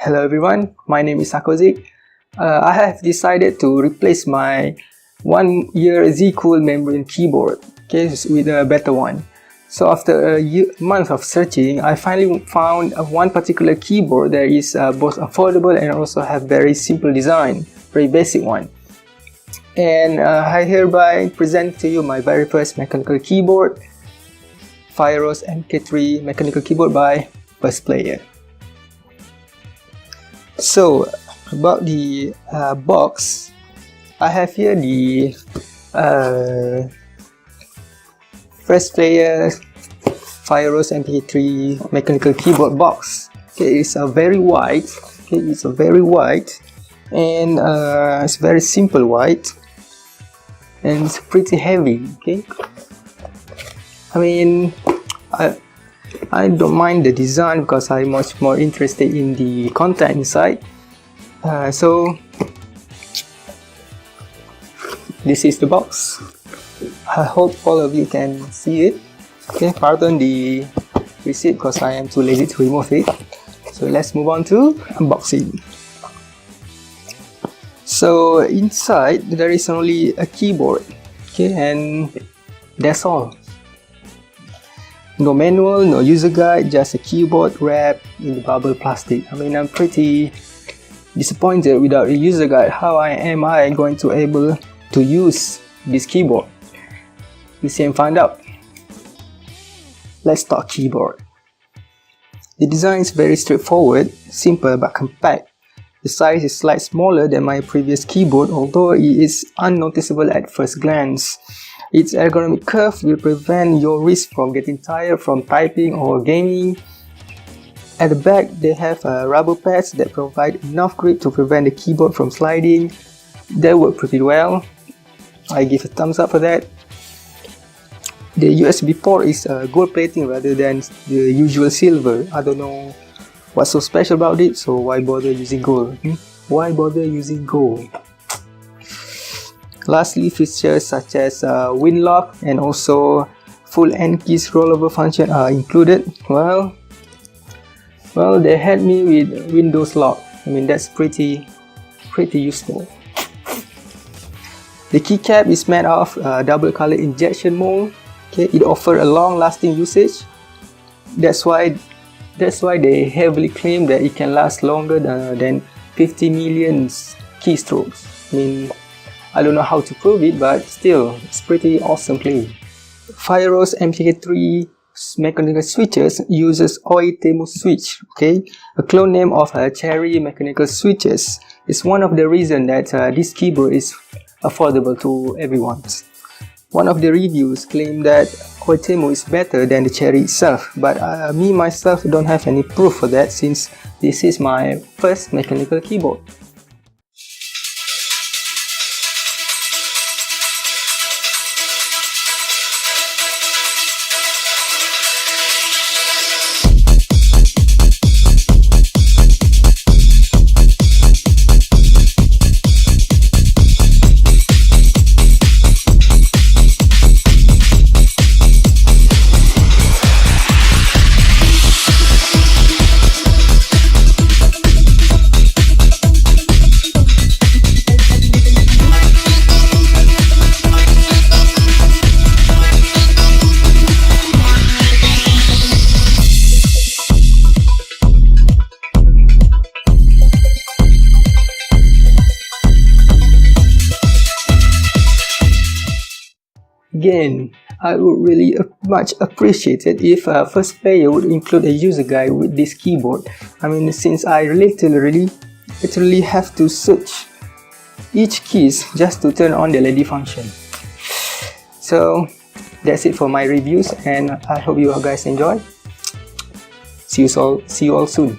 Hello everyone, my name is Sakozik. I have decided to replace my 1-year Z-Cool membrane keyboard with a better one. So after a month of searching, I finally found one particular keyboard that is both affordable and also have very simple design, very basic one. And I hereby present to you my very first mechanical keyboard, Firerose MK3 mechanical keyboard by First Player. So about the box, I have here the First Player Firerose MK3 mechanical keyboard box. Okay, it's a very white. Okay, it's a very white, and it's very simple white, and it's pretty heavy. Okay, I mean, I don't mind the design because I'm much more interested in the content inside. So this is the box. I hope all of you can see it. Okay, pardon the receipt because I am too lazy to remove it. So let's move on to unboxing. So inside there is only a keyboard. Okay, and that's all. No manual, no user guide, just a keyboard wrapped in the bubble plastic. I mean, I'm pretty disappointed without a user guide. How am I going to able to use this keyboard? Let's see and find out. Let's talk keyboard. The design is very straightforward, simple but compact. The size is slightly smaller than my previous keyboard, although it is unnoticeable at first glance. Its ergonomic curve will prevent your wrist from getting tired from typing or gaming. At the back, they have rubber pads that provide enough grip to prevent the keyboard from sliding. They work pretty well. I give a thumbs up for that. The USB port is gold plating rather than the usual silver. I don't know what's so special about it, so why bother using gold? Why bother using gold? Lastly, features such as wind lock and also full end keys rollover function are included. Well, they had me with Windows lock. I mean, that's pretty useful. The keycap is made of double color injection mold. Okay, it offers a long-lasting usage. That's why they heavily claim that it can last longer than 50 million keystrokes. I mean, I don't know how to prove it, but still, it's pretty awesome claim. Firerose MK3 mechanical switches uses Oitemo switch, okay, a clone name of Cherry mechanical switches. It's one of the reasons that this keyboard is affordable to everyone. One of the reviews claim that Oitemo is better than the Cherry itself, but me myself don't have any proof for that since this is my first mechanical keyboard. Again, I would really much appreciate it if First Player would include a user guide with this keyboard. I mean, since I literally have to search each keys just to turn on the LED function. So that's it for my reviews, and I hope you guys enjoy. See you all soon.